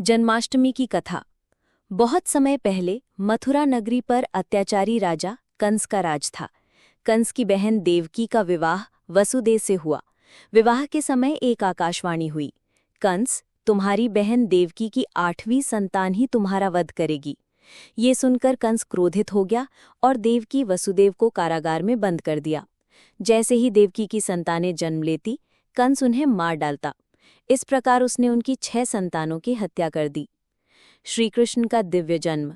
जन्माष्टमी की कथा। बहुत समय पहले मथुरा नगरी पर अत्याचारी राजा कंस का राज था। कंस की बहन देवकी का विवाह वसुदेव से हुआ। विवाह के समय एक आकाशवाणी हुई, कंस, तुम्हारी बहन देवकी की 8वीं संतान ही तुम्हारा वध करेगी। ये सुनकर कंस क्रोधित हो गया और देवकी वसुदेव को कारागार में बंद कर दिया। जैसे ही देवकी की संतानें जन्म लेती, कंस उन्हें मार डालता। इस प्रकार उसने उनकी 6 संतानों की हत्या कर दी। श्रीकृष्ण का दिव्य जन्म।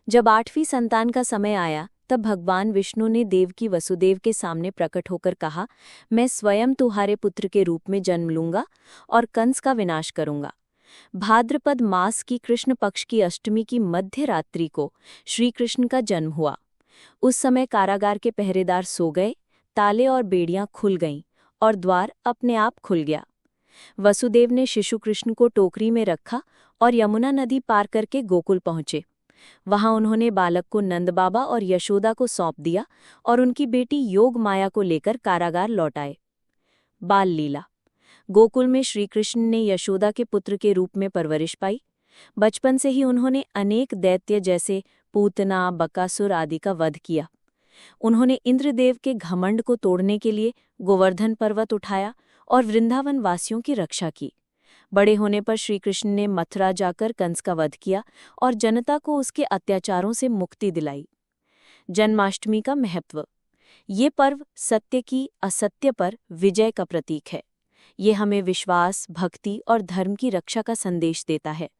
जब 8वीं संतान का समय आया, तब भगवान विष्णु ने देवकी वसुदेव के सामने प्रकट होकर कहा, मैं स्वयं तुम्हारे पुत्र के रूप में जन्म लूंगा और कंस का विनाश करूंगा। भाद्रपद मास की कृष्ण पक्ष की अष्टमी की मध्य रात्रि को श्रीकृष्ण का जन्म हुआ। उस समय कारागार के पहरेदार सो गए, ताले और बेड़ियां खुल गईं और द्वार अपने आप खुल गया। वसुदेव ने शिशु कृष्ण को टोकरी में रखा और यमुना नदी पार करके गोकुल पहुंचे। वहां उन्होंने बालक को नंद बाबा और यशोदा को सौंप दिया और उनकी बेटी योग माया को लेकर कारागार लौट आए। बाल लीला। गोकुल में श्रीकृष्ण ने यशोदा के पुत्र के रूप में परवरिश पाई। बचपन से ही उन्होंने अनेक दैत्य जैसे पूतना, बकासुर आदि का वध किया। उन्होंने इंद्रदेव के घमंड को तोड़ने के लिए गोवर्धन पर्वत उठाया और वृंदावन वासियों की रक्षा की। बड़े होने पर श्रीकृष्ण ने मथुरा जाकर कंस का वध किया और जनता को उसके अत्याचारों से मुक्ति दिलाई। जन्माष्टमी का महत्व। ये पर्व सत्य की असत्य पर विजय का प्रतीक है। ये हमें विश्वास, भक्ति और धर्म की रक्षा का संदेश देता है।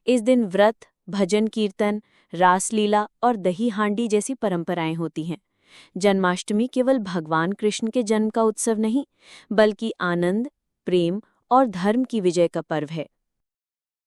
इस दिन व्रत, भजन कीर्तन, रासलीला और दही हांडी जैसी परंपराएं होती हैं। जन्माष्टमी केवल भगवान कृष्ण के जन्म का उत्सव नहीं, बल्कि आनंद, प्रेम और धर्म की विजय का पर्व है।